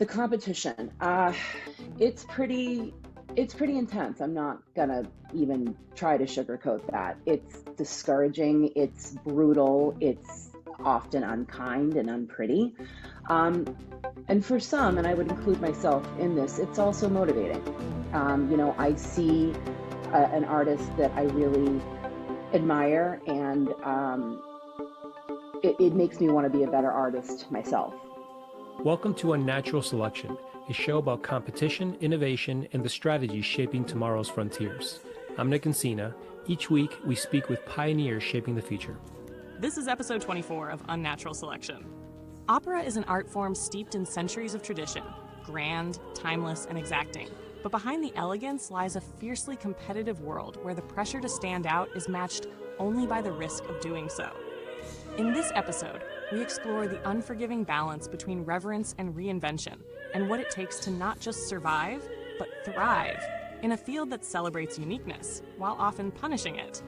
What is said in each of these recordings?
The competition, it's pretty, it's pretty intense. I'm not gonna even try to sugarcoat that. It's discouraging, it's brutal, it's often unkind and unpretty. Um, and for some, and I would include myself in this, it's also motivating. I see an artist that I really admire, and it makes me want to be a better artist myself. Welcome to Unnatural Selection, a show about competition, innovation, and the strategies shaping tomorrow's frontiers. I'm Nick Encina. Each week, we speak with pioneers shaping the future. This is episode 24 of Unnatural Selection. Opera is an art form steeped in centuries of tradition, grand, timeless, and exacting. But behind the elegance lies a fiercely competitive world where the pressure to stand out is matched only by the risk of doing so. In this episode, we explore the unforgiving balance between reverence and reinvention, and what it takes to not just survive, but thrive in a field that celebrates uniqueness while often punishing it.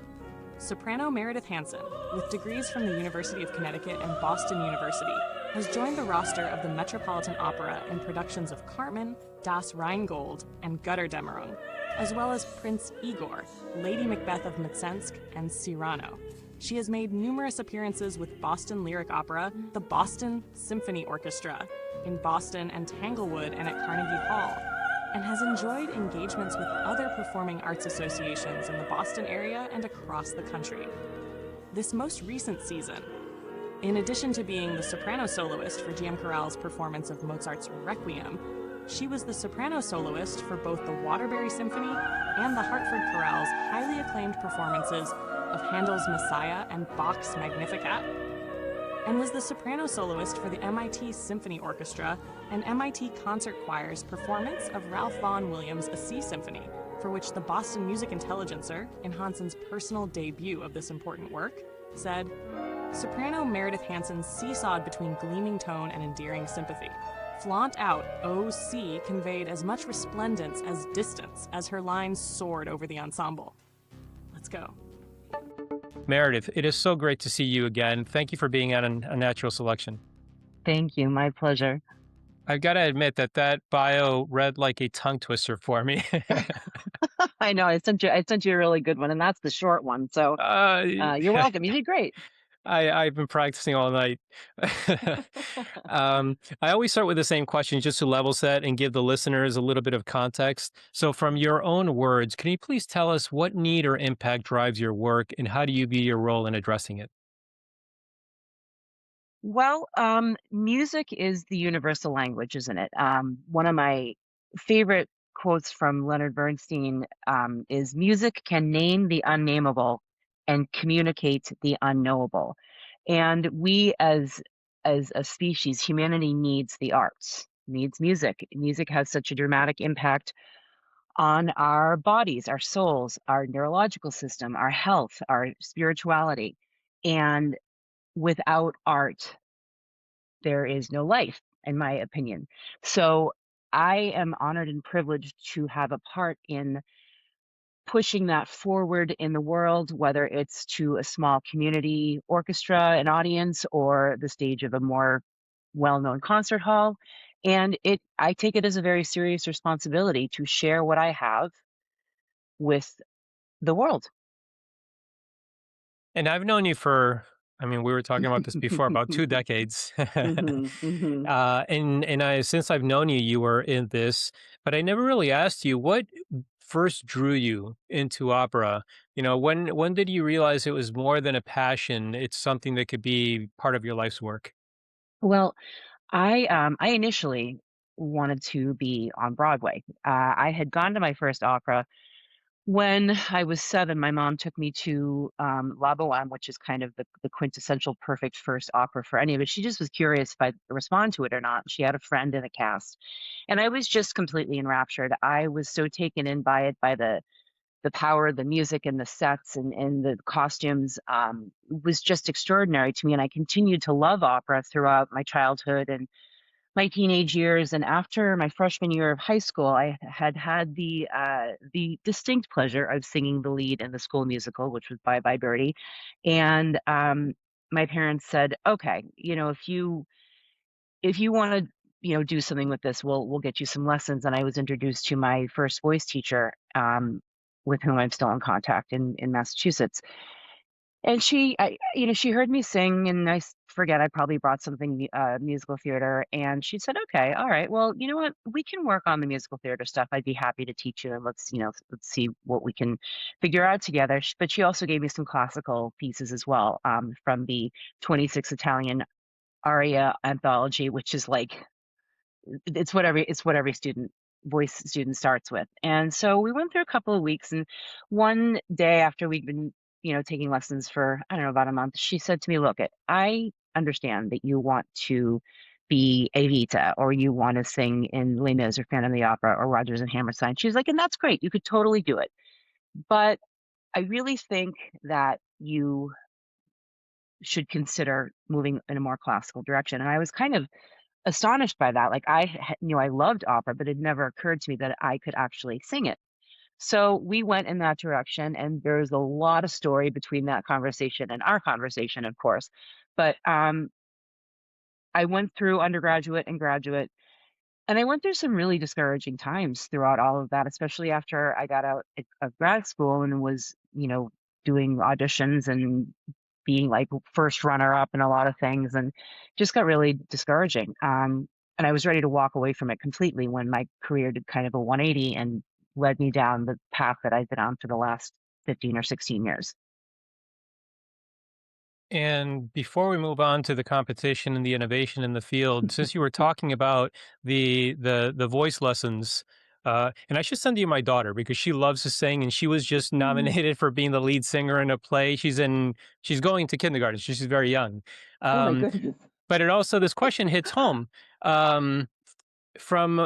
Soprano Meredith Hansen, with degrees from the University of Connecticut and Boston University, has joined the roster of the Metropolitan Opera in productions of Carmen, Das Rheingold, and Götterdämmerung, as well as Prince Igor, Lady Macbeth of Mtsensk, and Cyrano. She has made numerous appearances with Boston Lyric Opera, the Boston Symphony Orchestra, in Boston and Tanglewood and at Carnegie Hall, and has enjoyed engagements with other performing arts associations in the Boston area and across the country. This most recent season, in addition to being the soprano soloist for GM Chorale's performance of Mozart's Requiem, she was the soprano soloist for both the Waterbury Symphony and the Hartford Chorale's highly acclaimed performances of Handel's Messiah and Bach's Magnificat, and was the soprano soloist for the MIT Symphony Orchestra and MIT Concert Choir's performance of Ralph Vaughan Williams' A Sea Symphony, for which the Boston Music Intelligencer, in Hansen's personal debut of this important work, said, "Soprano Meredith Hansen seesawed between gleaming tone and endearing sympathy. Flaunt out, O sea conveyed as much resplendence as distance as her lines soared over the ensemble." Let's go. Meredith, it is so great to see you again. Thank you for being on Unnatural Selection. Thank you. My pleasure. I've got to admit that bio read like a tongue twister for me. I know. I sent you a really good one, and that's the short one. So you're welcome. You did great. I've been practicing all night. I always start with the same question just to level set and give the listeners a little bit of context. So from your own words, can you please tell us what need or impact drives your work and how do you view your role in addressing it? Well, music is the universal language, isn't it? One of my favorite quotes from Leonard Bernstein is, "Music can name the unnameable and communicate the unknowable." And we as a species, humanity needs the arts, needs music. Music has such a dramatic impact on our bodies, our souls, our neurological system, our health, our spirituality. And without art, there is no life, in my opinion. So I am honored and privileged to have a part in pushing that forward in the world, whether it's to a small community orchestra, an audience, or the stage of a more well-known concert hall. And I take it as a very serious responsibility to share what I have with the world. And I've known you for, we were talking about this before, about 2 decades. Since I've known you, you were in this, but I never really asked you what first drew you into opera. When did you realize it was more than a passion? It's something that could be part of your life's work. Well, I initially wanted to be on Broadway. I had gone to my first opera when I was 7. My mom took me to La Boheme, which is kind of the quintessential perfect first opera for any of it. She just was curious if I'd respond to it or not. She had a friend in the cast, and I was just completely enraptured. I was so taken in by it, by the power of the music and the sets and the costumes. Was just extraordinary to me, and I continued to love opera throughout my childhood and my teenage years. And after my freshman year of high school, I had the distinct pleasure of singing the lead in the school musical, which was Bye Bye Birdie. And my parents said, "Okay, if you want to do something with this. We'll get you some lessons. And I was introduced to my first voice teacher, with whom I'm still in contact in Massachusetts. And she heard me sing, and forget, I probably brought something, musical theater, and she said, "Okay, all right, well, you know what? We can work on the musical theater stuff. I'd be happy to teach you, and let's see what we can figure out together." But she also gave me some classical pieces as well, from the 26 Italian aria anthology, which is like it's what every voice student starts with. And so we went through a couple of weeks, and one day after we'd been, taking lessons for, I don't know, about a month, she said to me, "Look, I understand that you want to be Evita, or you want to sing in Les Mis or Phantom of the Opera or Rodgers and Hammerstein." She was like, "And that's great. You could totally do it. But I really think that you should consider moving in a more classical direction." And I was kind of astonished by that. Like, knew I loved opera, but it never occurred to me that I could actually sing it. So we went in that direction, and there's a lot of story between that conversation and our conversation, of course. But I went through undergraduate and graduate, and I went through some really discouraging times throughout all of that, especially after I got out of grad school and was, doing auditions and being like first runner up in a lot of things, and just got really discouraging. And I was ready to walk away from it completely when my career did kind of a 180 and led me down the path that I've been on for the last 15 or 16 years. And before we move on to the competition and the innovation in the field, since you were talking about the voice lessons, and I should send you my daughter because she loves to sing, and she was just Mm. nominated for being the lead singer in a play. She's going to kindergarten. She's very young. Oh my Um, goodness. but it also, this question hits home. Um, from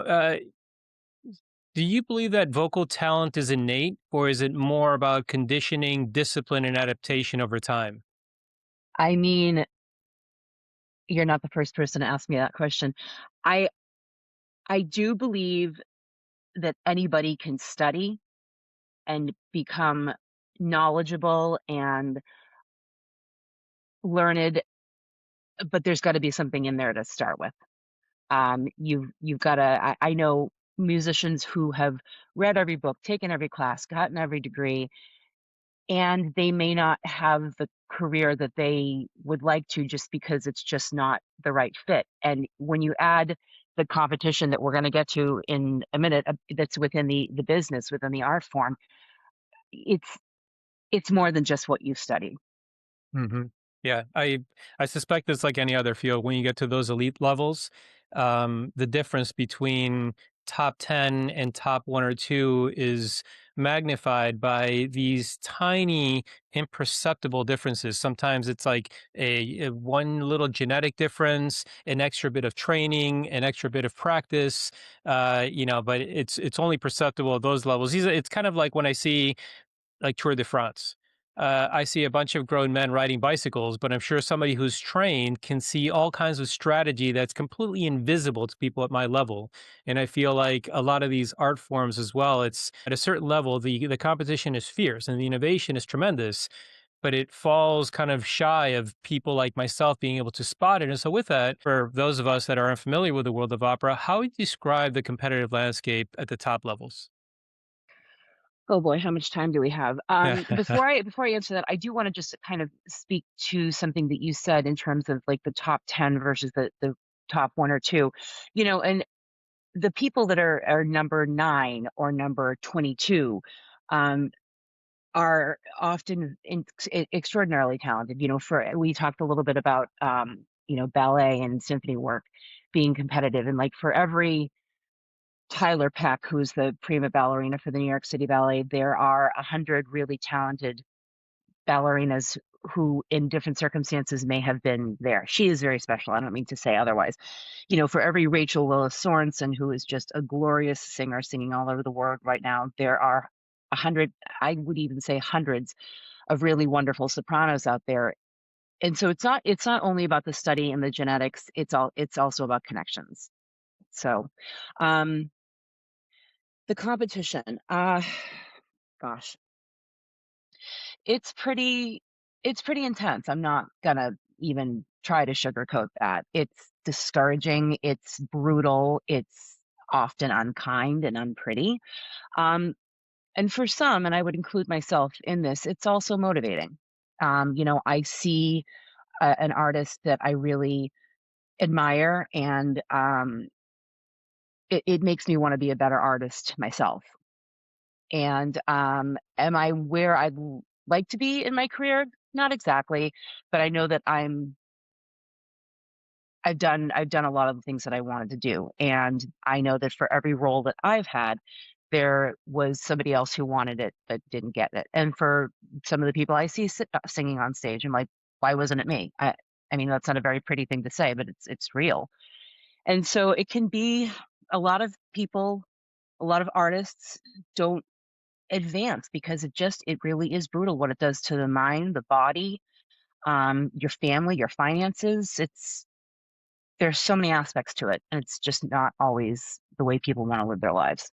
Do you believe that vocal talent is innate, or is it more about conditioning, discipline, and adaptation over time? I mean, you're not the first person to ask me that question. I I do believe that anybody can study and become knowledgeable and learned, but there's got to be something in there to start with. You've got to. I know musicians who have read every book, taken every class, gotten every degree, and they may not have the career that they would like to, just because it's just not the right fit. And when you add the competition that we're going to get to in a minute, that's within the business, within the art form, it's it's more than just what you studied. hmm Yeah, I suspect it's like any other field. When you get to those elite levels, the difference between top 10 and top one or two is magnified by these tiny, imperceptible differences. Sometimes it's like a one little genetic difference, an extra bit of training, an extra bit of practice. But it's only perceptible at those levels. It's kind of like when I see like Tour de France. I see a bunch of grown men riding bicycles, but I'm sure somebody who's trained can see all kinds of strategy that's completely invisible to people at my level. And I feel like a lot of these art forms as well, it's at a certain level, the competition is fierce and the innovation is tremendous, but it falls kind of shy of people like myself being able to spot it. And so, with that, for those of us that are unfamiliar with the world of opera, how would you describe the competitive landscape at the top levels? Oh boy, how much time do we have? Before I answer that, I do want to just kind of speak to something that you said in terms of like the top 10 versus the top one or two. And the people that are number 9 or number 22, um, are often extraordinarily talented. For we talked a little bit about, ballet and symphony work being competitive, and like for every Tyler Peck, who's the prima ballerina for the New York City Ballet, there are 100 really talented ballerinas who, in different circumstances, may have been there. She is very special. I don't mean to say otherwise. For every Rachel Willis Sorensen, who is just a glorious singer singing all over the world right now, there are 100, I would even say hundreds of really wonderful sopranos out there. And so it's not only about the study and the genetics, it's also about connections. So, um, the competition, gosh, it's pretty it's pretty intense. I'm not gonna even try to sugarcoat that. It's discouraging, it's brutal, it's often unkind and unpretty. Um, and for some, and I would include myself in this, it's also motivating. I see an artist that I really admire, and it makes me want to be a better artist myself. And am I where like to be in my career? Not exactly, but I know that I've done a lot of the things that I wanted to do, and I know that for every role that I've had, there was somebody else who wanted it but didn't get it. And for some of the people I see singing on stage, I'm like, why wasn't it me? I mean, that's not a very pretty thing to say, but it's real. And so it can be a lot of people, a lot of artists don't advance because it really is brutal what it does to the mind, the body, your family, your finances. There's so many aspects to it, and it's just not always the way people want to live their lives.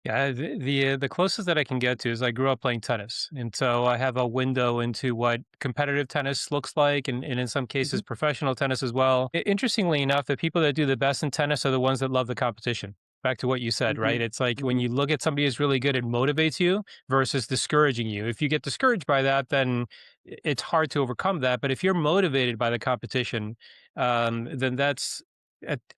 Yeah, the closest that I can get to is I grew up playing tennis, and so I have a window into what competitive tennis looks like, and in some Hmm. cases, professional tennis as well. Interestingly enough, the people that do the best in tennis are the ones that love the competition. Back to what you said, Hmm. right? It's like when Hmm. you look at somebody who's really good, it motivates you versus discouraging you. If you get discouraged by that, then it's hard to overcome that. But if you're motivated by the competition, then that's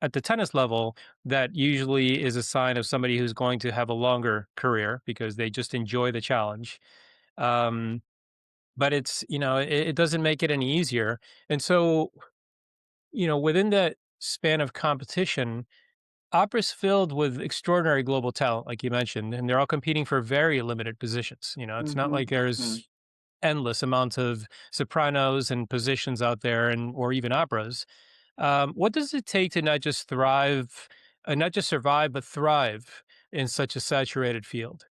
at the tennis level that usually is a sign of somebody who's going to have a longer career because they just enjoy the challenge. Um, but it doesn't make it any easier. And so, within that span of competition, opera's filled with extraordinary global talent, like you mentioned, and they're all competing for very limited positions. It's not Hmm. like Hmm. there's endless amounts of sopranos and positions out there and or even operas. What does it take to not just survive, but thrive in such a saturated field?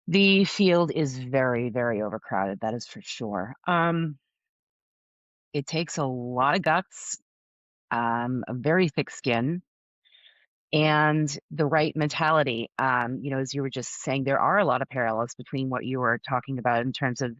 The field is very, very overcrowded. That is for sure. It takes a lot of guts, a very thick skin, and the right mentality. As you were just saying, there are a lot of parallels between what you were talking about in terms of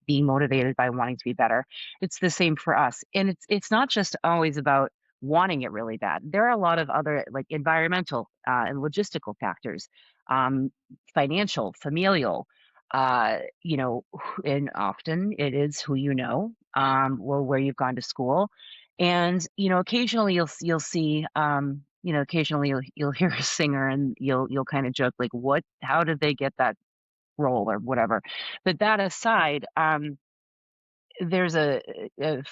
being motivated by wanting to be better. It's the same for us, and it's not just always about wanting it really bad. There are a lot of other like environmental and logistical factors, um, financial, familial. And often it is who you know, or where you've gone to school, and occasionally you'll see occasionally you'll hear a singer and you'll kind of joke like, what, how did they get that role or whatever. But that aside, there's a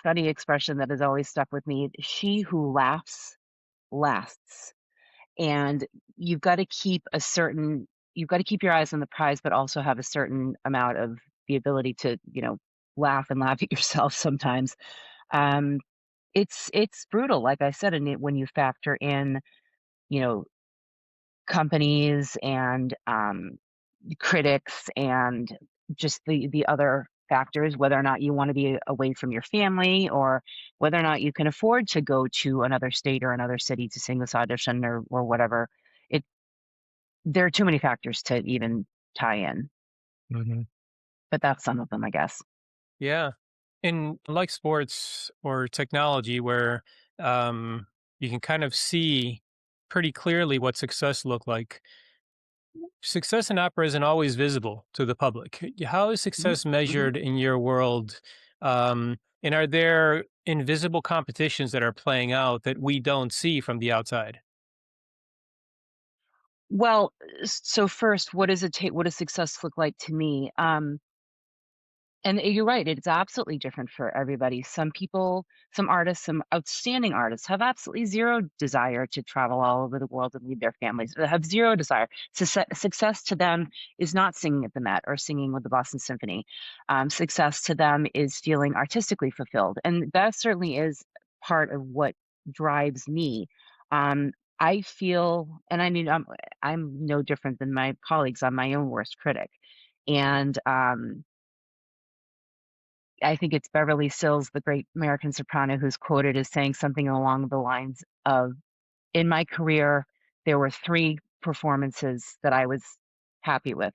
funny expression that has always stuck with me: she who laughs lasts. And you've got to keep a certain you've got to keep your eyes on the prize, but also have a certain amount of the ability to laugh and laugh at yourself sometimes. um it's brutal, like I said, and when you factor in, you know, companies and critics and just the other factors, whether or not you want to be away from your family or whether or not you can afford to go to another state or another city to sing this audition or whatever. It There are too many factors to even tie in, Hmm. but that's some of them, I guess. Yeah. In like sports or technology, where um, you can kind of see pretty clearly what success look like. Success in opera isn't always visible to the public. How is Mhm. success Mhm. measured in your world? And are there invisible competitions that are playing out that we don't see from the outside? Well, so first, what does it take? What does success look like to me? And you're right, it's absolutely different for everybody. Some people, some artists, some outstanding artists have absolutely zero desire to travel all over the world and leave their families. They have zero desire. Success to them is not singing at the Met or singing with the Boston Symphony. Success to them is feeling artistically fulfilled. And that certainly is part of what drives me. Um, I feel, and I mean, I'm no different than my colleagues. I'm my own worst critic. And I think it's Beverly Sills, the great American soprano, who's quoted as saying something along the lines of, "In my career, there were three performances that I was happy with.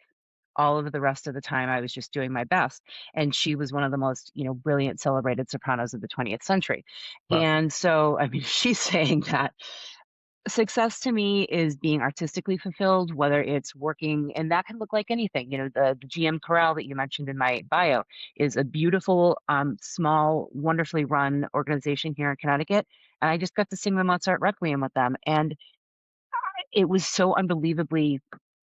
all of the rest of the time I was just doing my best. And she was one of the most, brilliant celebrated sopranos of the 20th century. Wow. And so, I mean, she's saying that success to me is being artistically fulfilled, whether it's working, and that can look like anything. The GM Chorale that you mentioned in my bio is a beautiful, small, wonderfully run organization here in Connecticut. And I just got to sing the Mozart Requiem with them. And it was so unbelievably,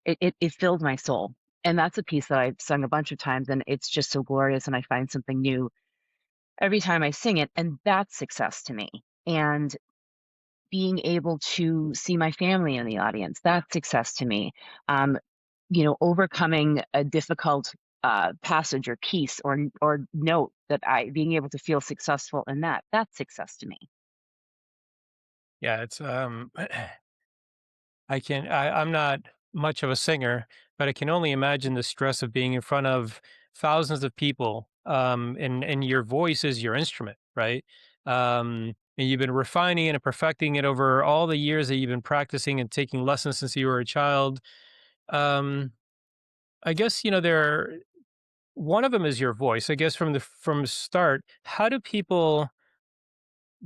it filled my soul. And that's a piece that I've sung a bunch of times, and it's just so glorious. And I find something new every time I sing it. And that's success to me. And being able to see my family in the audience, that's success to me. Um, Overcoming a difficult passage or piece or note that being able to feel successful in that's success to me. Yeah, it's I'm not much of a singer, but I can only imagine the stress of being in front of thousands of people. And your voice is your instrument, right? And you've been refining it and perfecting it over all the years that you've been practicing and taking lessons since you were a child. Um, I guess, one of them is your voice. I guess from the start, how do people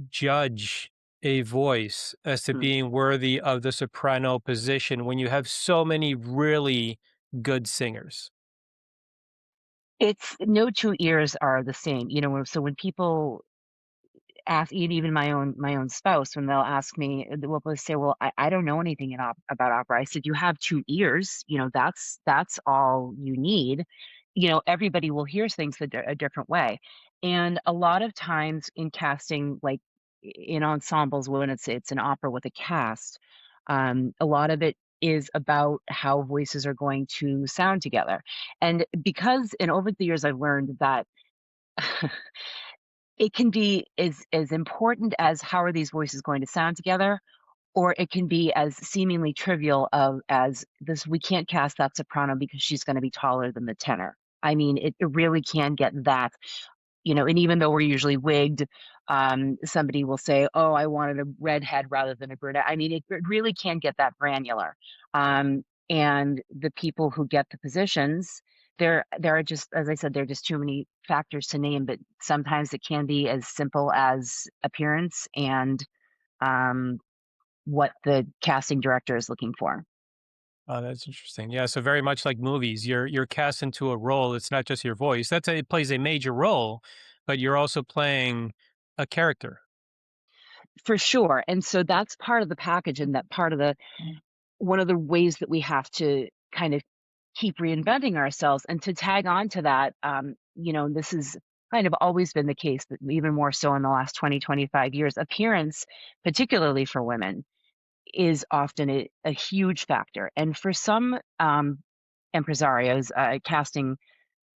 judge a voice as to Mm. being worthy of the soprano position when you have so many really good singers? It's no two ears are the same. So when people ask, even my own spouse, when they'll ask me, they'll say, well, I don't know anything about opera. I said, you have two ears, that's all you need. Everybody will hear things a different way. And a lot of times in casting, like in ensembles, when it's an opera with a cast, a lot of it is about how voices are going to sound together. And over the years I've learned that it can be as important as how are these voices going to sound together, or it can be as seemingly trivial as this: we can't cast that soprano because she's going to be taller than the tenor. I mean, it really can get that. And even though we're usually wigged, somebody will say, oh, I wanted a redhead rather than a brunette. I mean, it really can get that granular. And the people who get the positions, there are just, as I said, there are just too many factors to name, but sometimes it can be as simple as appearance and um, what the casting director is looking for. Oh, that's interesting. Yeah, so very much like movies, you're cast into a role. It's not just your voice. It plays a major role, but you're also playing a character. For sure. And so that's part of the package, and that part of one of the ways that we have to kind of keep reinventing ourselves. And to tag on to that, this has kind of always been the case, but even more so in the last 20-25 years, appearance, particularly for women, is often a huge factor. And for some impresarios, casting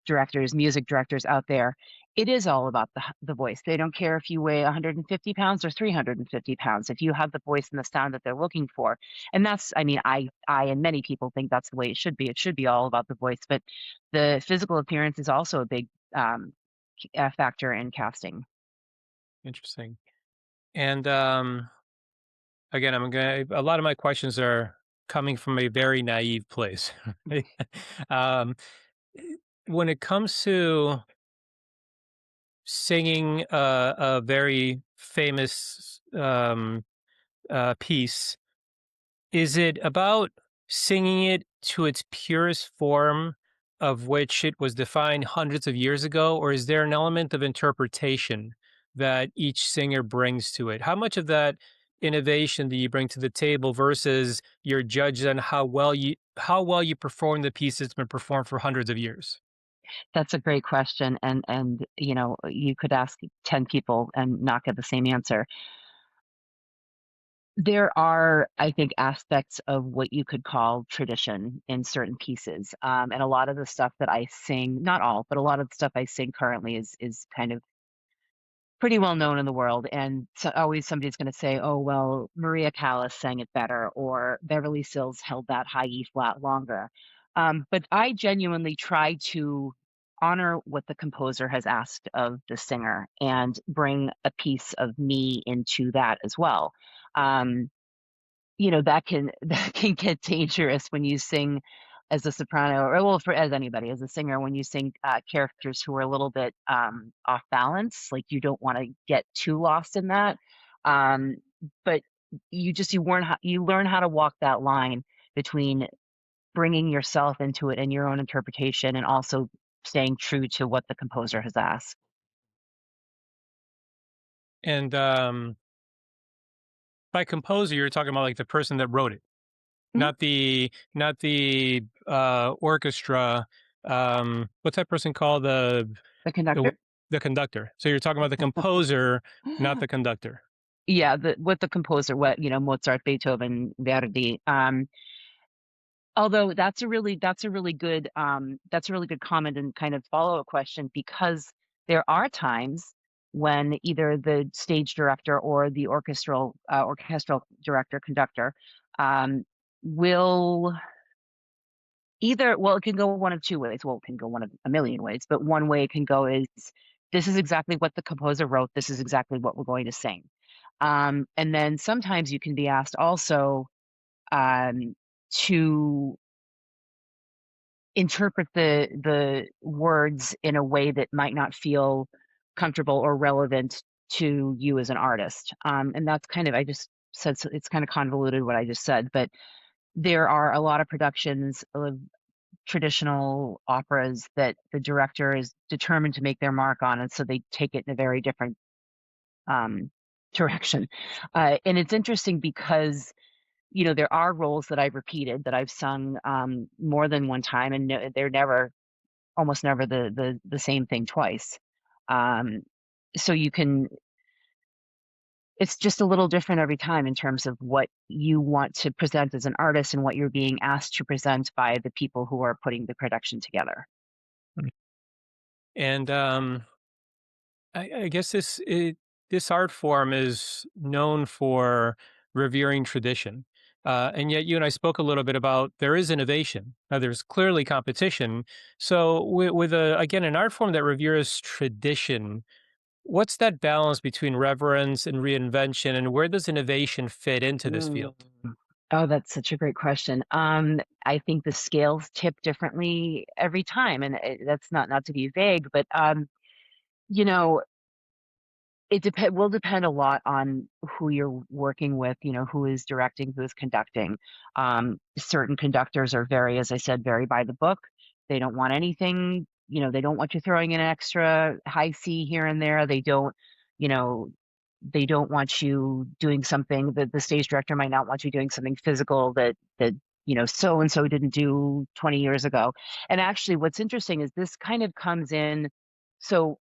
directors, music directors out there, it is all about the voice. They don't care if you weigh 150 pounds or 350 pounds. If you have the voice and the sound that they're looking for, and that's, I mean, I and many people think that's the way it should be. It should be all about the voice, but the physical appearance is also a big factor in casting. Interesting. And again, a lot of my questions are coming from a very naive place. um, when it comes to singing a very famous piece, is it about singing it to its purest form, of which it was defined hundreds of years ago, or is there an element of interpretation that each singer brings to it? How much of that innovation do you bring to the table versus you're judged on how well you perform the piece that's been performed for hundreds of years? That's a great question, and you could ask 10 people and not get the same answer. There are, I think, aspects of what you could call tradition in certain pieces. And a lot of the stuff that I sing, not all, but a lot of the stuff I sing currently is kind of pretty well known in the world. And so always somebody's going to say, oh, well, Maria Callas sang it better, or Beverly Sills held that high E flat longer. But I genuinely try to honor what the composer has asked of the singer and bring a piece of me into that as well. That can that can get dangerous when you sing as a soprano, or well, as anybody, as a singer, when you sing characters who are a little bit off balance, like you don't want to get too lost in that. Um, but you learn how to walk that line between bringing yourself into it and your own interpretation, and also staying true to what the composer has asked. And by composer, you're talking about like the person that wrote it, Mhm. not the orchestra. What's that person called? The The conductor. the conductor. So you're talking about the composer, not the conductor. Yeah, what the composer, what, Mozart, Beethoven, Verdi. Although that's a really good comment and kind of follow-up question, because there are times when either the stage director or the orchestral director, conductor, um, will either, well, it can go one of two ways. Well, it can go one of a million ways, but one way it can go is, this is exactly what the composer wrote. This is exactly what we're going to sing. And then sometimes you can be asked also um, to interpret the words in a way that might not feel comfortable or relevant to you as an artist. And that's kind of, I just said, so it's kind of convoluted what I just said, but there are a lot of productions of traditional operas that the director is determined to make their mark on, and so they take it in a very different um, direction. And it's interesting because there are roles that I've repeated, that I've sung more than one time, and they're almost never the same thing twice. Um, so it's just a little different every time in terms of what you want to present as an artist and what you're being asked to present by the people who are putting the production together. And I guess this art form is known for revering tradition. And yet you and I spoke a little bit about there is innovation. Now there's clearly competition. So with again, an art form that reveres tradition, what's that balance between reverence and reinvention, and where does innovation fit into this Mm. field? Oh, that's such a great question. I think the scales tip differently every time, and that's not to be vague, but you know, will depend a lot on who you're working with, who is directing, who is conducting. Certain conductors are very, as I said, very by the book. They don't want anything, they don't want you throwing in an extra high C here and there. You know, they don't want you doing something that the stage director might not want you doing something physical that so and so didn't do 20 years ago. And actually, what's interesting is this kind of comes in. So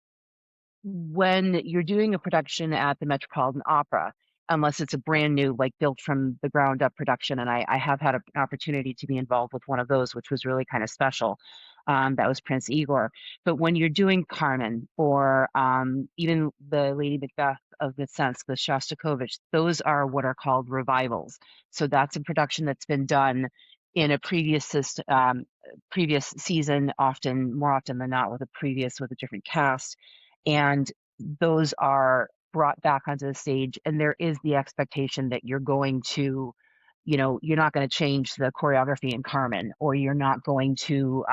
when you're doing a production at the Metropolitan Opera, unless it's a brand new, like built from the ground up production, and I have had an opportunity to be involved with one of those, which was really kind of special. That was Prince Igor. But when you're doing Carmen, or even the Lady Macbeth of Mtsensk, the Shostakovich, those are what are called revivals. So that's a production that's been done in a previous season, more often than not, with a different cast, and those are brought back onto the stage, and there is the expectation that you're not going to change the choreography in Carmen, or you're not going to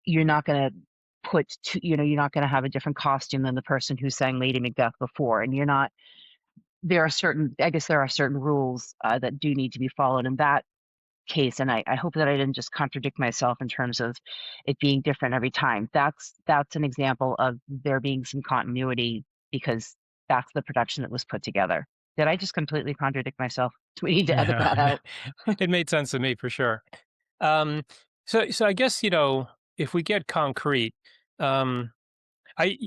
you're not going to have a different costume than the person who sang Lady Macbeth before, and there are certain rules that do need to be followed in that case. And I hope that I didn't just contradict myself in terms of it being different every time. That's an example of there being some continuity, because that's the production that was put together. Did I just completely contradict myself? Do we need to edit that out? It made sense to me for sure. Um, so I guess if we get concrete, um, I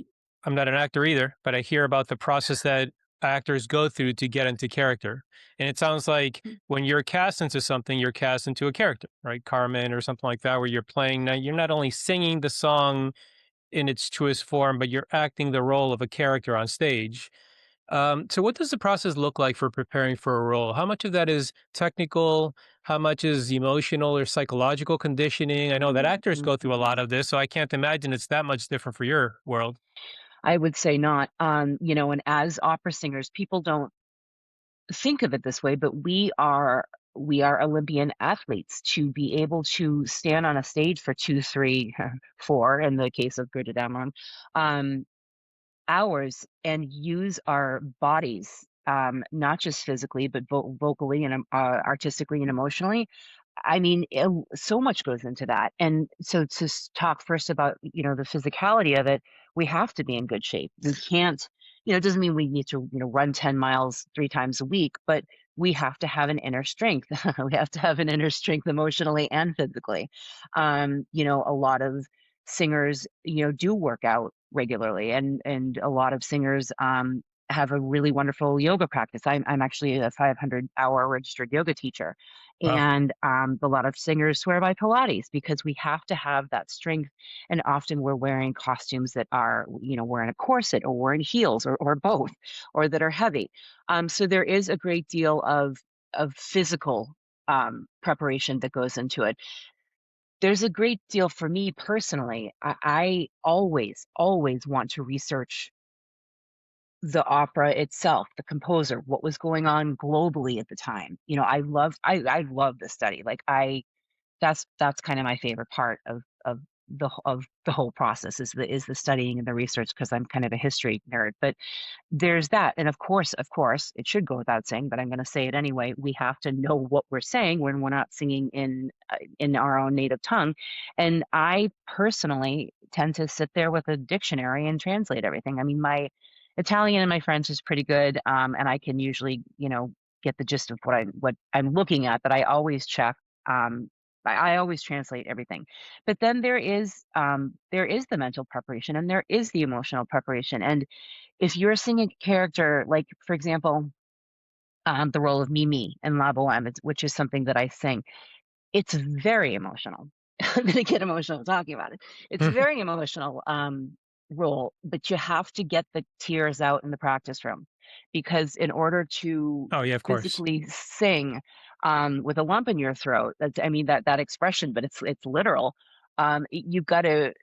I'm not an actor either, but I hear about the process that actors go through to get into character. And it sounds like when you're cast into something, you're cast into a character, right? Carmen or something like that, where you're playing, now you're not only singing the song in its truest form, but you're acting the role of a character on stage. So what does the process look like for preparing for a role? How much of that is technical? How much is emotional or psychological conditioning? I know that actors go through a lot of this, so I can't imagine it's that much different for your world. I would say not. And as opera singers, people don't think of it this way, but we are we are Olympian athletes. To be able to stand on a stage for 2, 3, 4, in the case of Gurja Damron, hours and use our bodies, not just physically, but vocally and artistically and emotionally. I mean, so much goes into that. And so to talk first about, the physicality of it, we have to be in good shape. We can't, it doesn't mean we need to, run 10 miles 3 times a week, but we have to have an inner strength. We have to have an inner strength emotionally and physically. A lot of singers, do work out regularly, and a lot of singers, have a really wonderful yoga practice. I'm actually a 500-hour registered yoga teacher, Wow. and a lot of singers swear by Pilates because we have to have that strength. And often we're wearing costumes that are, we're in a corset or we're in heels or both, or that are heavy. So there is a great deal of physical preparation that goes into it. There's a great deal for me personally. I always, always want to research the opera itself, the composer, what was going on globally at the time. I love the study. Like that's kind of my favorite part of the whole process is the studying and the research, because I'm kind of a history nerd. But there's that. And of course, it should go without saying, but I'm going to say it anyway. We have to know what we're saying when we're not singing in our own native tongue. And I personally tend to sit there with a dictionary and translate everything. I mean, my Italian and my French is pretty good, and I can usually, get the gist of what I'm looking at. But I always check. I always translate everything. But then there is the mental preparation, and there is the emotional preparation. And if you're singing a character, like, for example, the role of Mimi in La Boheme, which is something that I sing, it's very emotional. I'm going to get emotional talking about it. It's a very emotional role, but you have to get the tears out in the practice room, because in order to Oh yeah, of course. physically sing with a lump in your throat, I mean, that expression, but it's literal. You've got to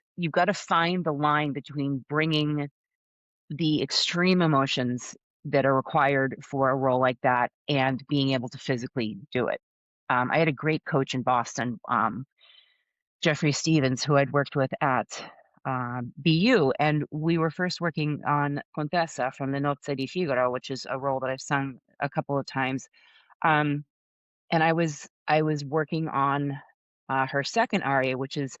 find the line between bringing the extreme emotions that are required for a role like that and being able to physically do it. I had a great coach in Boston, Jeffrey Stevens, who I'd worked with at BU, and we were first working on Contessa from the Nozze di Figaro, which is a role that I've sung a couple of times. And I was working on her second aria, which is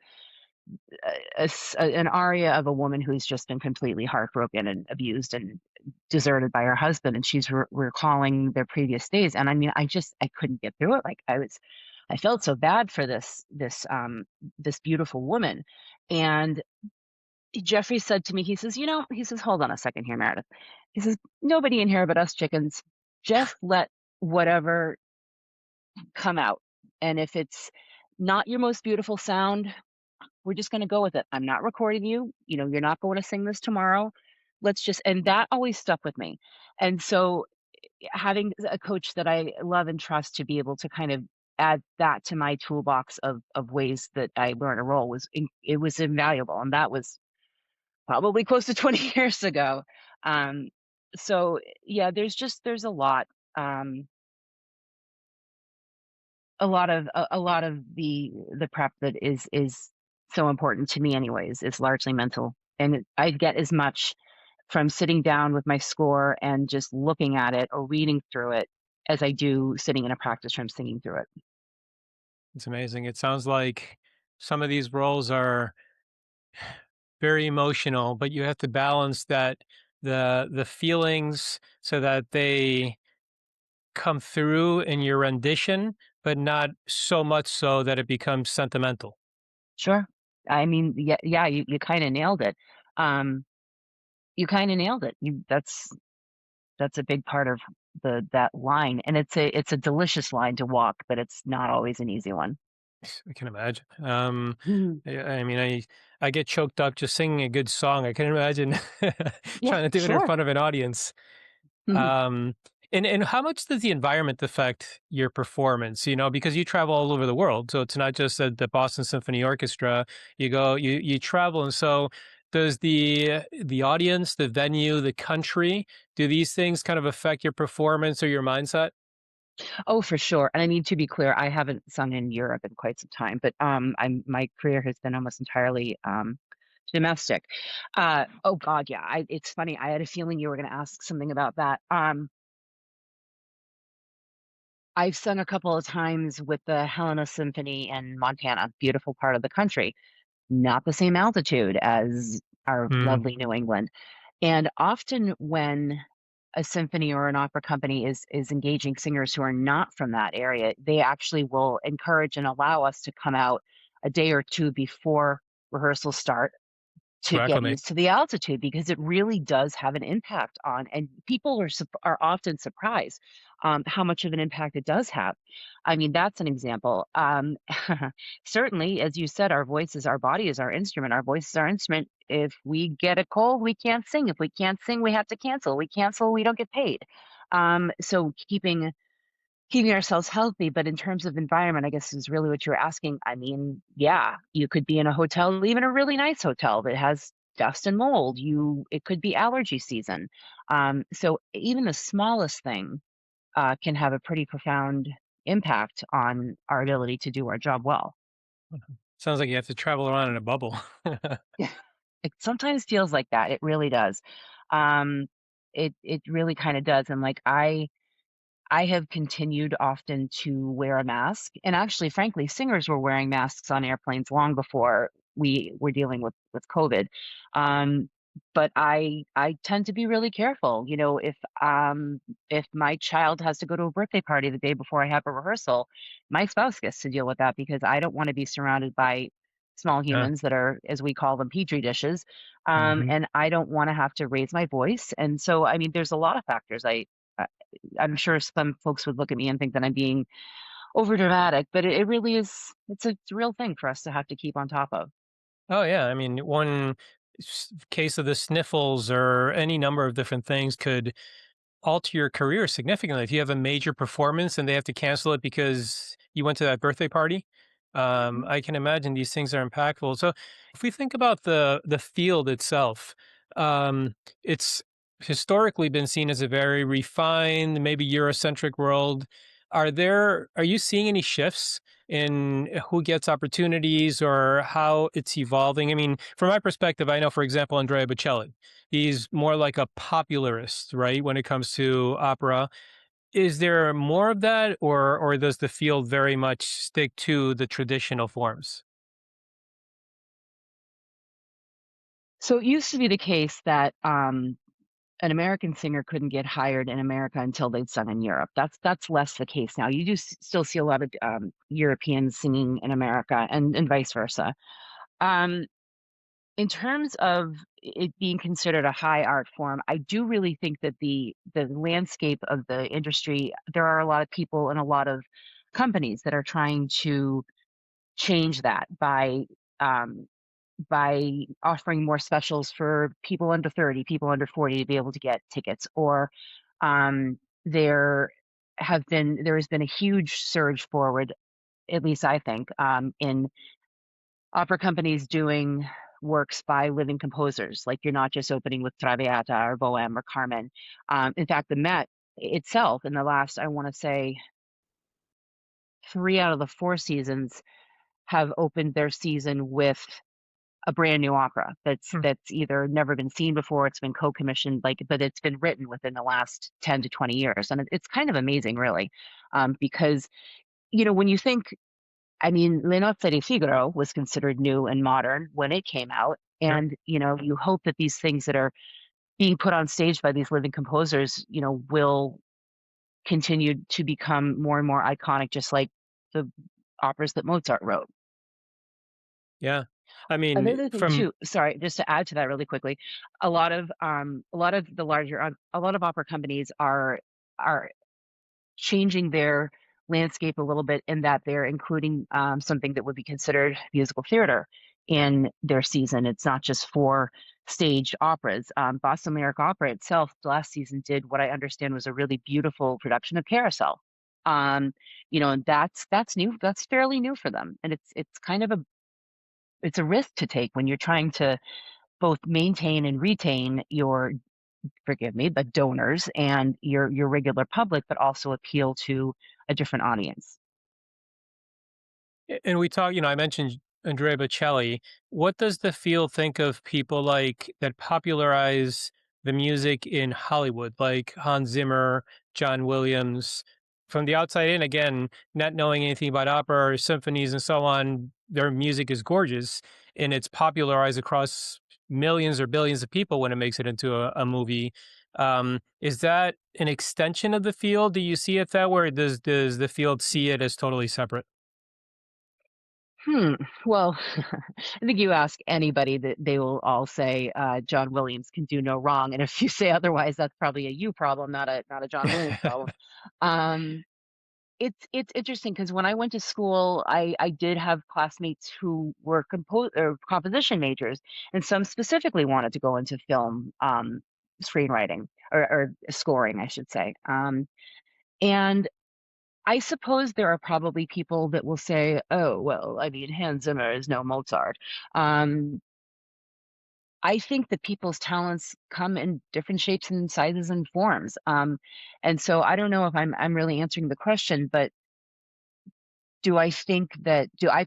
an aria of a woman who's just been completely heartbroken and abused and deserted by her husband, and she's recalling their previous days. And I mean, I couldn't get through it. Like, I felt so bad for this beautiful woman. And Jeffrey said to me, he says, hold on a second here, Meredith. He says, nobody in here but us chickens. Just let whatever come out. And if it's not your most beautiful sound, we're just going to go with it. I'm not recording you. You're not going to sing this tomorrow. And that always stuck with me. And so having a coach that I love and trust to be able to kind of add that to my toolbox of ways that I learn a role it was invaluable. And that was probably close to 20 years ago. So yeah, there's a lot of the prep that is so important to me anyways. Is largely mental, and I get as much from sitting down with my score and just looking at it or reading through it as I do sitting in a practice room singing through it. It's amazing. It sounds like some of these roles are very emotional, but you have to balance the feelings so that they come through in your rendition, but not so much so that it becomes sentimental. Sure. I mean, yeah, you kind of nailed it. You kind of nailed it. That's a big part of that line, and it's a delicious line to walk, but it's not always an easy one. I can imagine. I mean, I get choked up just singing a good song. I can imagine Yeah, trying to do it in sure. front of an audience. Um, and how much does the environment affect your performance? Because you travel all over the world, so it's not just at the Boston Symphony Orchestra. You travel, and so does the audience, the venue, the country? Do these things kind of affect your performance or your mindset? Oh, for sure. And I mean, to be clear, I haven't sung in Europe in quite some time, but my career has been almost entirely domestic. Oh God, yeah. It's funny. I had a feeling you were going to ask something about that. I've sung a couple of times with the Helena Symphony in Montana, beautiful part of the country, not the same altitude as our Mm, lovely New England. And often when a symphony or an opera company is engaging singers who are not from that area, they actually will encourage and allow us to come out a day or two before rehearsals start to to get acclimate. used to the altitude because it really does have an impact on, and people are often surprised how much of an impact it does have. I mean, that's an example. Certainly, as you said, our voices, our body is our instrument. Our voice is our instrument. If we get a cold, we can't sing. If we can't sing, we have to cancel. We cancel, we don't get paid. So keeping ourselves healthy, but in terms of environment, I guess is really what you're asking. I mean, yeah, you could be in a hotel, even a really nice hotel that has dust and mold. It could be allergy season. So even the smallest thing can have a pretty profound impact on our ability to do our job well. Sounds like you have to travel around in a bubble. Yeah, it sometimes feels like that. It really does. Um, it really kind of does. And like I have continued often to wear a mask. And actually, frankly, singers were wearing masks on airplanes long before we were dealing with COVID. Um, but I tend to be really careful. You know, if my child has to go to a birthday party the day before I have a rehearsal, my spouse gets to deal with that because I don't want to be surrounded by small Yeah. humans that are, as we call them, petri dishes. Hmm. And I don't want to have to raise my voice. And so, I mean, there's a lot of factors. I I'm sure some folks would look at me and think that I'm being over dramatic, but it really is. It's a real thing for us to have to keep on top of. Oh yeah, I mean, one case of the sniffles or any number of different things could alter your career significantly. If you have a major performance and they have to cancel it because you went to that birthday party, Mhm. I can imagine these things are impactful. So, if we think about the field itself, it's historically been seen as a very refined, maybe Eurocentric world. Are you seeing any shifts in who gets opportunities or how it's evolving? I mean, from my perspective, I know, for example, Andrea Bocelli. He's more like a popularist, right, when it comes to opera. Is there more of that, or does the field very much stick to the traditional forms? So it used to be the case that an American singer couldn't get hired in America until they'd sung in Europe. That's less the case now. You do still see a lot of Europeans singing in America, and vice versa. Um, in terms of it being considered a high art form, I do really think that the landscape of the industry, there are a lot of people and a lot of companies that are trying to change that um, by offering more specials for people under 30, people under 40 to be able to get tickets. Or um, there has been a huge surge forward, at least I think, in opera companies doing works by living composers. Like you're not just opening with Traviata or Bohème or Carmen. In fact, the Met itself, in the last, I want to say, 3 out of the 4 seasons, have opened their season with a brand new opera Hmm. that's either never been seen before, it's been co-commissioned, like, but it's been written within the last 10 to 20 years, and it's kind of amazing, really, because when you think, I mean, Le Nozze di Figaro was considered new and modern when it came out. Yep. And, you hope that these things that are being put on stage by these living composers, will continue to become more and more iconic, just like the operas that Mozart wrote. Yeah. I mean, Another thing from too, sorry, just to add to that really quickly, a lot of opera companies are changing their landscape a little bit in that they're including something that would be considered musical theater in their season. It's not just for stage operas. Boston Lyric Opera itself last season did what I understand was a really beautiful production of Carousel. Um, and that's new. That's fairly new for them, and it's kind of it's a risk to take when you're trying to both maintain and retain your forgive me, the donors and your regular public, but also appeal to a different audience. And we talk, I mentioned Andrea Bocelli. What does the field think of people like that popularize the music in Hollywood, like Hans Zimmer, John Williams? From the outside in, again, not knowing anything about opera or symphonies and so on, their music is gorgeous and it's popularized across millions or billions of people when it makes it into a movie. Is that an extension of the field? Do you see it that way, or does the field see it as totally separate? Hmm. Well, I think you ask anybody that they will all say John Williams can do no wrong, and if you say otherwise, that's probably a you problem, not a John Williams problem. Um, it's interesting because when I went to school, I did have classmates who were composition majors, and some specifically wanted to go into film screenwriting or scoring, I should say. And I suppose there are probably people that will say, "Oh, well, I mean, Hans Zimmer is no Mozart." Um, I think that people's talents come in different shapes and sizes and forms. And so I don't know if I'm really answering the question, but do I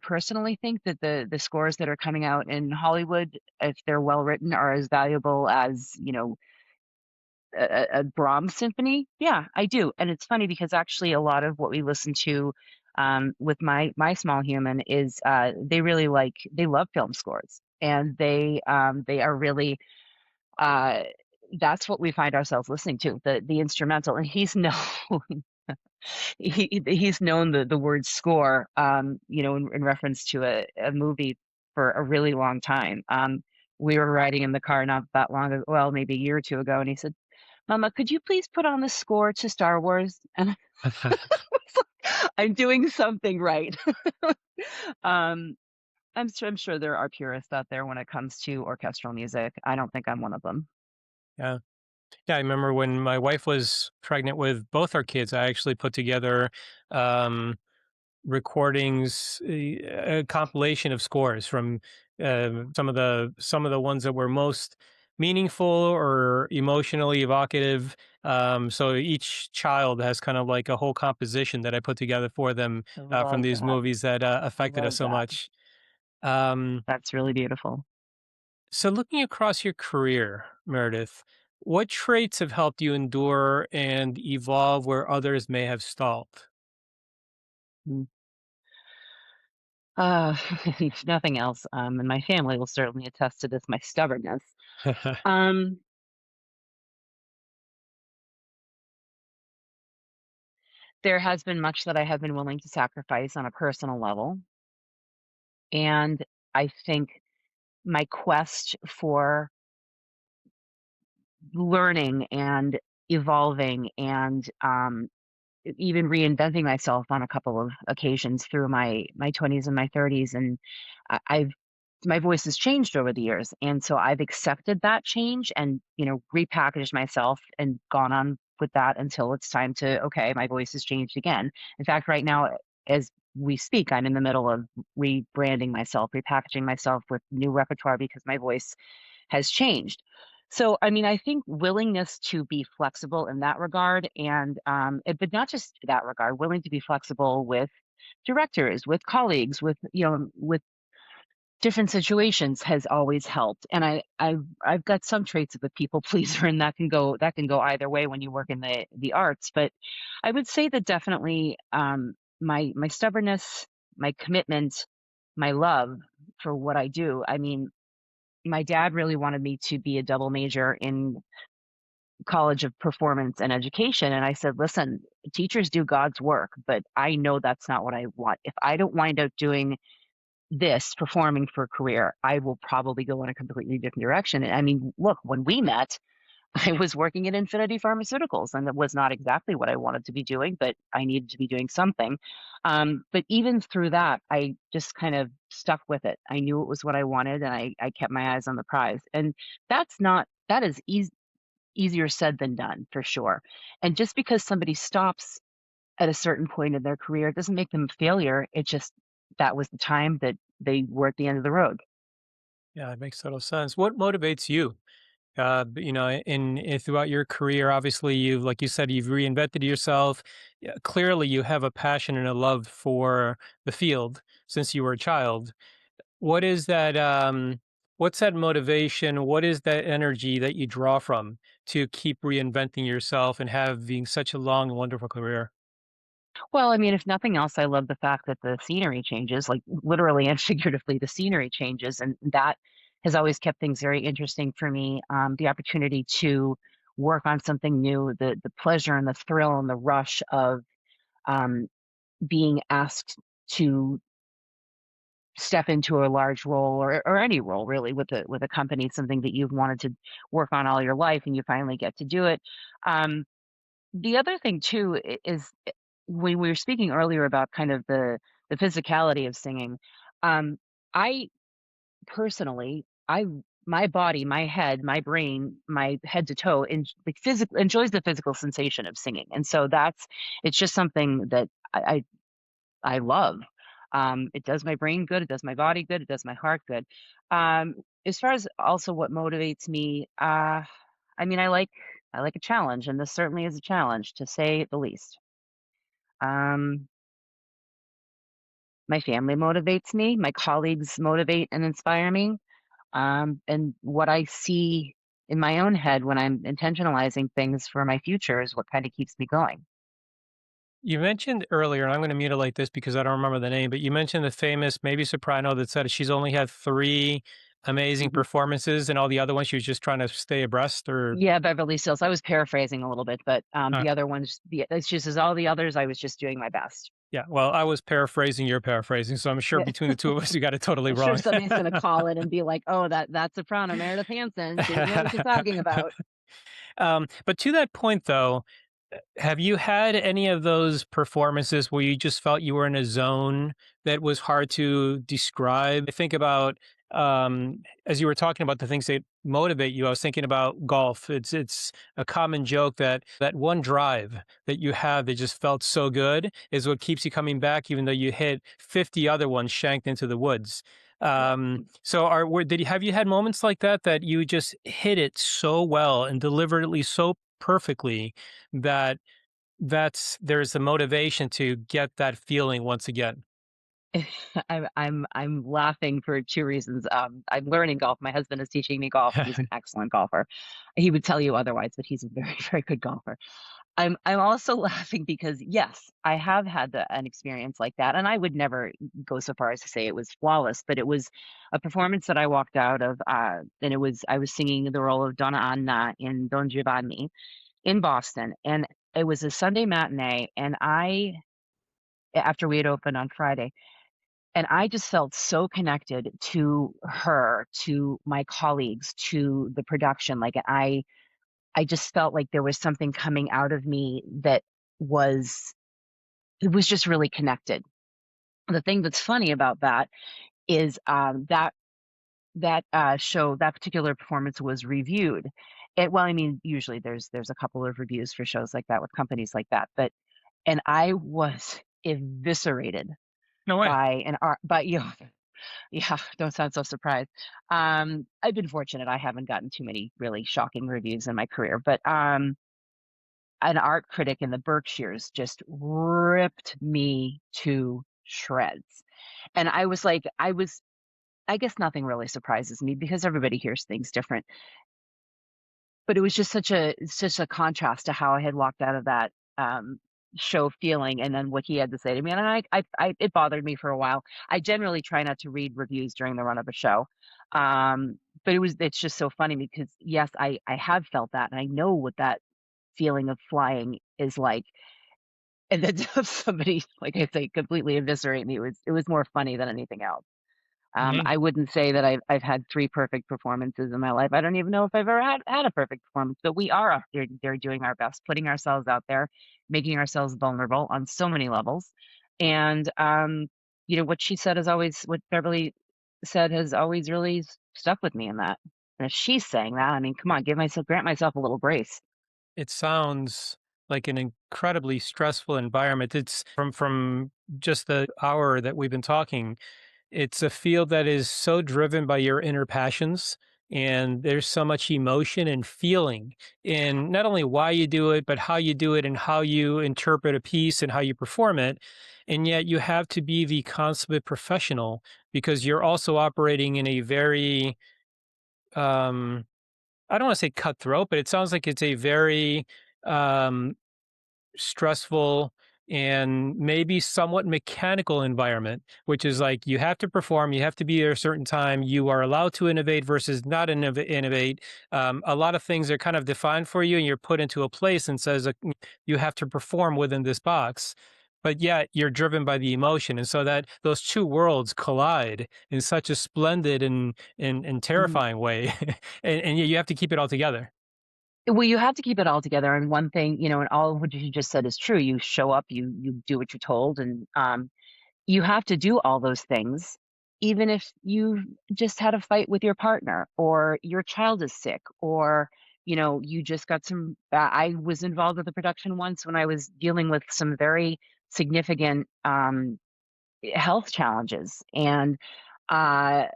personally think that the scores that are coming out in Hollywood, if they're well written, are as valuable as, a Brahms symphony? Yeah, I do. And it's funny because actually a lot of what we listen to with my small human is they love film scores, and they are really uh, that's what we find ourselves listening to, the instrumental. And he's known he's known the word score, in reference to a movie for a really long time. We were riding in the car not that long ago, well, maybe a year or two ago, and he said, "Mama, could you please put on the score to Star Wars?" And I was like, I'm doing something right. um, I'm sure there are purists out there when it comes to orchestral music. I don't think I'm one of them. Yeah. Yeah, I remember when my wife was pregnant with both our kids, I actually put together um, recordings, a compilation of scores from some of the ones that were most meaningful or emotionally evocative. So each child has kind of like a whole composition that I put together for them I from love these that. movies that I affected us love so that. much. Um, That's really beautiful. so, looking across your career, Meredith, what traits have helped you endure and evolve where others may have stalled? Mm. Uh, if nothing else, and my family will certainly attest to this, my stubbornness. Um, there has been much that I have been willing to sacrifice on a personal level. And I think my quest for learning and evolving and even reinventing myself on a couple of occasions through my 20s and my 30s, and I've my voice has changed over the years, and so I've accepted that change and repackaged myself and gone on with that until it's time to, okay, my voice has changed again. In fact, right now as we speak, I'm in the middle of rebranding myself, repackaging myself with new repertoire because my voice has changed. So, I mean, I think willingness to be flexible in that regard, and but not just that regard, willing to be flexible with directors, with colleagues, with different situations has always helped. And I've got some traits of a people pleaser, and that can go either way when you work in the arts. But I would say that definitely my stubbornness, my commitment, my love for what I do. I mean, my dad really wanted me to be a double major in College of Performance and Education. And I said, listen, teachers do God's work, but I know that's not what I want. If I don't wind up doing this, performing for a career, I will probably go in a completely different direction. And I mean, look, when we met, I was working at Infinity Pharmaceuticals, and that was not exactly what I wanted to be doing, but I needed to be doing something. But even through that, I just kind of stuck with it. I knew it was what I wanted, and I kept my eyes on the prize. And that is easier said than done for sure. And just because somebody stops at a certain point in their career, it doesn't make them a failure. It just that was the time that they were at the end of the road. Yeah, it makes total sense. What motivates you throughout your career, obviously, like you said, you've reinvented yourself. Yeah, clearly, you have a passion and a love for the field since you were a child. What is that? What's that motivation? What is that energy that you draw from to keep reinventing yourself and having such a long, wonderful career? Well, I mean, if nothing else, I love the fact that the scenery changes, like literally and figuratively, the scenery changes, and that has always kept things very interesting for me. The opportunity to work on something new, the pleasure and the thrill and the rush of um, being asked to step into a large role or any role really with a company, something that you've wanted to work on all your life, and you finally get to do it. Um, the other thing too is when we were speaking earlier about kind of the physicality of singing, um, I personally, my body, my head, my brain, my head to toe, like physical enjoys the physical sensation of singing, and so it's just something that I love. It does my brain good. It does my body good. It does my heart good. Um, as far as also what motivates me, I mean, I like a challenge, and this certainly is a challenge to say the least. Um, my family motivates me. My colleagues motivate and inspire me. And what I see in my own head when I'm intentionalizing things for my future is what kind of keeps me going. You mentioned earlier, and I'm going to mutilate this because I don't remember the name, but you mentioned the famous maybe soprano that said she's only had three amazing Mhm. performances, and all the other ones she was just trying to stay abreast. Or Yeah, Beverly Hills. I was paraphrasing a little bit, but uh, the other ones, it's just as all the others, I was just doing my best. yeah, well, I was paraphrasing your paraphrasing, so I'm sure Yeah. between the two of us, you got it totally I'm sure wrong. somebody's going to call it and be like, "Oh, that soprano, Meredith Hansen. She doesn't know what she's talking about." But to that point, though, have you had any of those performances where you just felt you were in a zone that was hard to describe? I think about as you were talking about the things that motivate you, I was thinking about golf. It's a common joke that that one drive that you have that just felt so good is what keeps you coming back, even though you hit 50 other ones shanked into the woods. So did you have you had moments like that that you just hit it so well and deliberately so perfectly that there's a motivation to get that feeling once again? I'm laughing for two reasons. I'm learning golf. My husband is teaching me golf. He's an excellent golfer. He would tell you otherwise, but he's a very, very good golfer. I'm also laughing because yes, I have had an experience like that, and I would never go so far as to say it was flawless, but it was a performance that I walked out of, and I was singing the role of Donna Anna in Don Giovanni in Boston, and it was a Sunday matinee, and after we had opened on Friday, and I just felt so connected to her, to my colleagues, to the production. Like I just felt like there was something coming out of me that was it was just really connected. The thing that's funny about that is that show, that particular performance was reviewed. Well, I mean, usually there's a couple of reviews for shows like that with companies like that, but and I was eviscerated No way. by an art, by yeah, don't sound so surprised. I've been fortunate. I haven't gotten too many really shocking reviews in my career, but an art critic in the Berkshires just ripped me to shreds. And I was like, I guess nothing really surprises me because everybody hears things different. But it was just such a contrast to how I had walked out of that um, show feeling, and then what he had to say to me. And it bothered me for a while. I generally try not to read reviews during the run of a show. But it's just so funny because yes, I have felt that, and I know what that feeling of flying is like. And then to have somebody, like I say, completely eviscerate me, it was more funny than anything else. Mhm. I wouldn't say that I've had 3 perfect performances in my life. I don't even know if I've ever had a perfect performance, but we are up there doing our best, putting ourselves out there, making ourselves vulnerable on so many levels. And, what she said is always what Beverly said has always really stuck with me in that. And if she's saying that, I mean, come on, grant myself a little grace. It sounds like an incredibly stressful environment. It's from just the hour that we've been talking. It's a field that is so driven by your inner passions and there's so much emotion and feeling in not only why you do it, but how you do it and how you interpret a piece and how you perform it. And yet you have to be the consummate professional because you're also operating in a very, um, I don't want to say cutthroat, but it sounds like it's a very um, stressful and maybe somewhat mechanical environment, which is like you have to perform, you have to be there a certain time, you are allowed to innovate versus not innovate. A lot of things are kind of defined for you, and you're put into a place and says you have to perform within this box. But yet you're driven by the emotion, and so that those two worlds collide in such a splendid and Mhm. terrifying way, and you have to keep it all together. Well, you have to keep it all together. And one thing, and all of what you just said is true. You show up, you do what you're told, and you have to do all those things, even if you just had a fight with your partner, or your child is sick, or you just got some. I was involved with a production once when I was dealing with some very significant health challenges, and uh,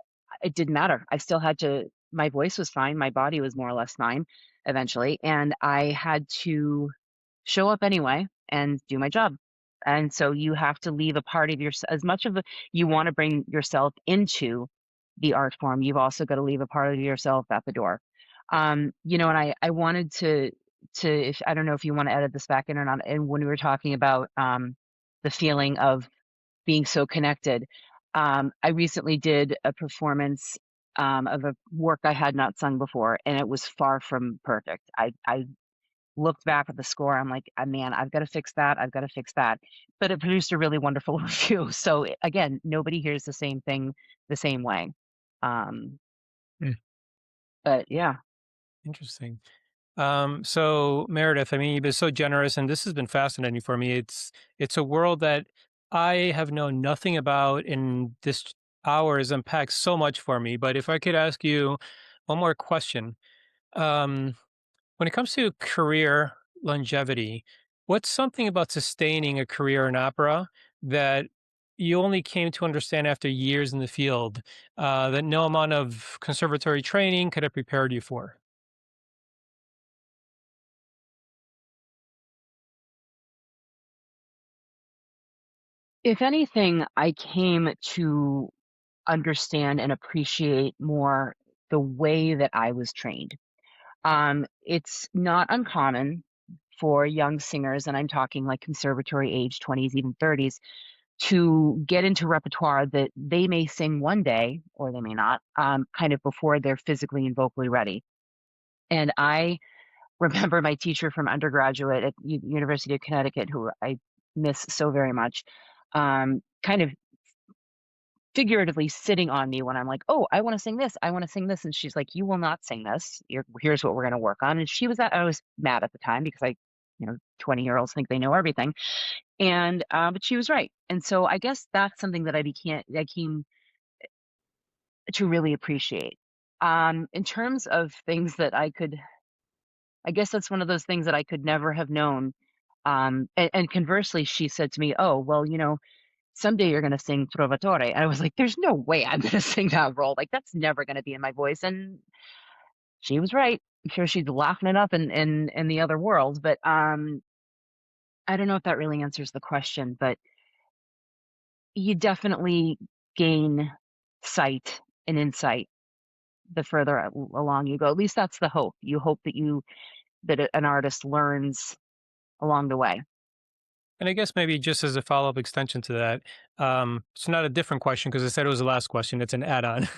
it didn't matter. I still had to. My voice was fine. My body was more or less fine eventually, and I had to show up anyway and do my job. And so you have to leave a part of your as much of you want to bring yourself into the art form, you've also got to leave a part of yourself at the door. And I wanted to if I don't know if you want to edit this back in or not. And when we were talking about the feeling of being so connected, I recently did a performance of a work I had not sung before, and it was far from perfect. I looked back at the score. I'm like, Man, I've got to fix that. I've got to fix that. But it produced a really wonderful review. So again, nobody hears the same thing the same way. Um, Mm, but yeah. interesting. So Meredith, I mean, you've been so generous, and this has been fascinating for me. It's a world that I have known nothing about, and this hour has unpacked so much for me. But if I could ask you one more question, um, when it comes to career longevity, what's something about sustaining a career in opera that you only came to understand after years in the field, that no amount of conservatory training could have prepared you for? If anything, I came to understand and appreciate more the way that I was trained. It's not uncommon for young singers, and I'm talking like conservatory age, 20s, even 30s, to get into repertoire that they may sing one day or they may not, kind of before they're physically and vocally ready. And I remember my teacher from undergraduate at University of Connecticut, who I miss so very much, kind of figuratively sitting on me when I'm like, "Oh, I want to sing this. I want to sing this." And she's like, "You will not sing this. Here's what we're going to work on." And I was mad at the time because 20-year-olds think they know everything. And but she was right. And so I guess that's something that I came to really appreciate. In terms of things that I guess that's one of those things that I could never have known. And conversely, she said to me, "Oh, well, someday you're going to sing Trovatore." And I was like, "There's no way I'm going to sing that role. Like, that's never going to be in my voice." And she was right. I'm sure she's laughing it up in the other world. But I don't know if that really answers the question, but you definitely gain sight and insight the further along you go. At least that's the hope. You hope that an artist learns along the way. And I guess maybe just as a follow-up extension to that, it's not a different question because I said it was the last question. It's an add-on.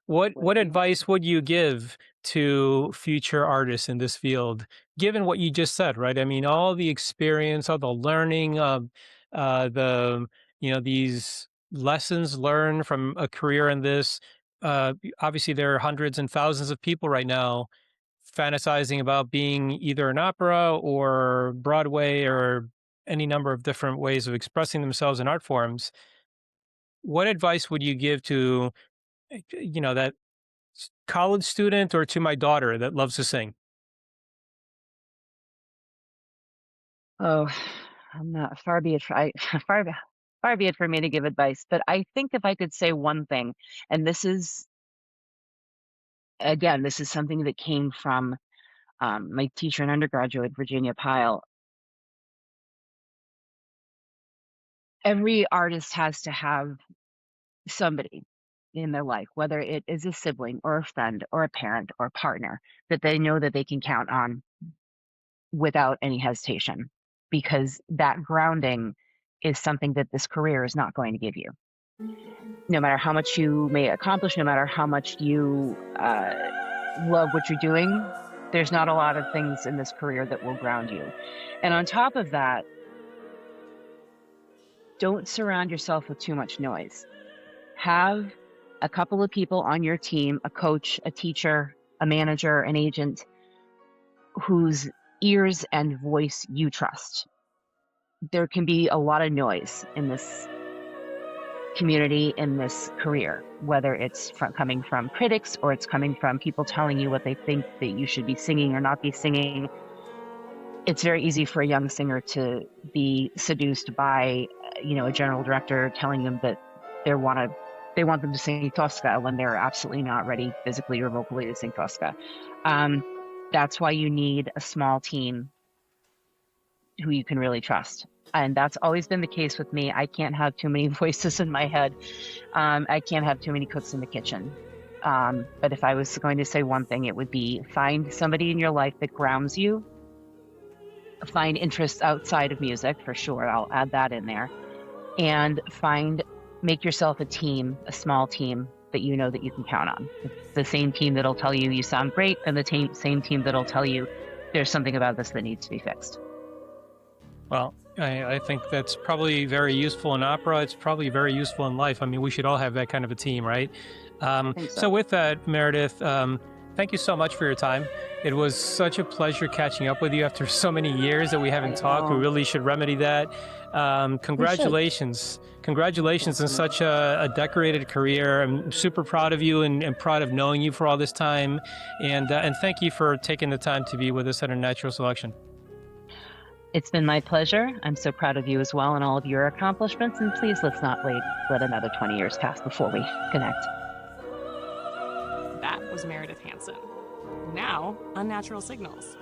What Wait. advice would you give to future artists in this field, given what you just said, right? I mean, all the experience, all the learning, the these lessons learned from a career in this. Obviously, there are hundreds and thousands of people right now fantasizing about being either an opera or Broadway or any number of different ways of expressing themselves in art forms. What advice would you give to, that college student or to my daughter that loves to sing? Oh, I'm not far be it for I far be- far be it for me to give advice, but I think if I could say one thing, and this is again, this is something that came from my teacher in undergraduate, Virginia Pyle. Every artist has to have somebody in their life, whether it is a sibling or a friend or a parent or a partner, that they know that they can count on without any hesitation, because that grounding is something that this career is not going to give you. No matter how much you may accomplish, no matter how much you love what you're doing, there's not a lot of things in this career that will ground you. And on top of that, don't surround yourself with too much noise. Have a couple of people on your team, a coach, a teacher, a manager, an agent, whose ears and voice you trust. There can be a lot of noise in this community, in this career, whether it's coming from critics or it's coming from people telling you what they think that you should be singing or not be singing. It's very easy for a young singer to be seduced by, a general director telling them that they want them to sing Tosca when they're absolutely not ready physically or vocally to sing Tosca. That's why you need a small team who you can really trust. And that's always been the case with me. I can't have too many voices in my head. I can't have too many cooks in the kitchen. But if I was going to say one thing, it would be find somebody in your life that grounds you. Find interests outside of music, for sure. I'll add that in there. And make yourself a team, a small team that you know that you can count on. It's the same team that'll tell you you sound great, and the same team that'll tell you there's something about this that needs to be fixed. Well, I think that's probably very useful in opera. It's probably very useful in life. I mean, we should all have that kind of a team, right? So with that, Meredith, thank you so much for your time. It was such a pleasure catching up with you after so many years that we haven't talked. We really should remedy that. Congratulations. Congratulations on such a decorated career. I'm super proud of you and proud of knowing you for all this time. And thank you for taking the time to be with us at Unnatural Selection. It's been my pleasure. I'm so proud of you as well and all of your accomplishments. And please let's not let another 20 years pass before we connect. That was Meredith Hansen. Now, Unnatural Signals.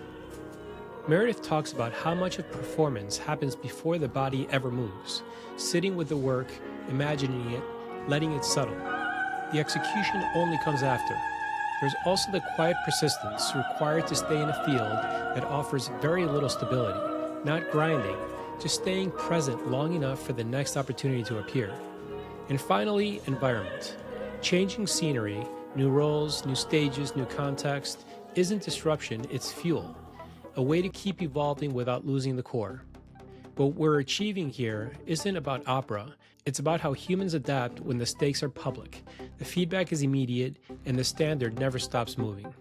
Meredith talks about how much of performance happens before the body ever moves, sitting with the work, imagining it, letting it settle. The execution only comes after. There's also the quiet persistence required to stay in a field that offers very little stability, not grinding, just staying present long enough for the next opportunity to appear. And finally, environment. Changing scenery, new roles, new stages, new context, isn't disruption, it's fuel. A way to keep evolving without losing the core. What we're achieving here isn't about opera, it's about how humans adapt when the stakes are public, the feedback is immediate, and the standard never stops moving.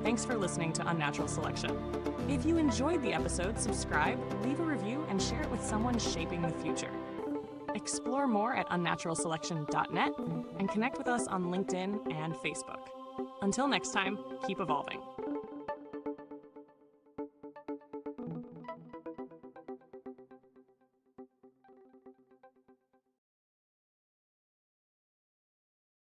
Thanks for listening to Unnatural Selection. If you enjoyed the episode, subscribe, leave a review, and share it with someone shaping the future. Explore more at unnaturalselection.net and connect with us on LinkedIn and Facebook. Until next time, keep evolving.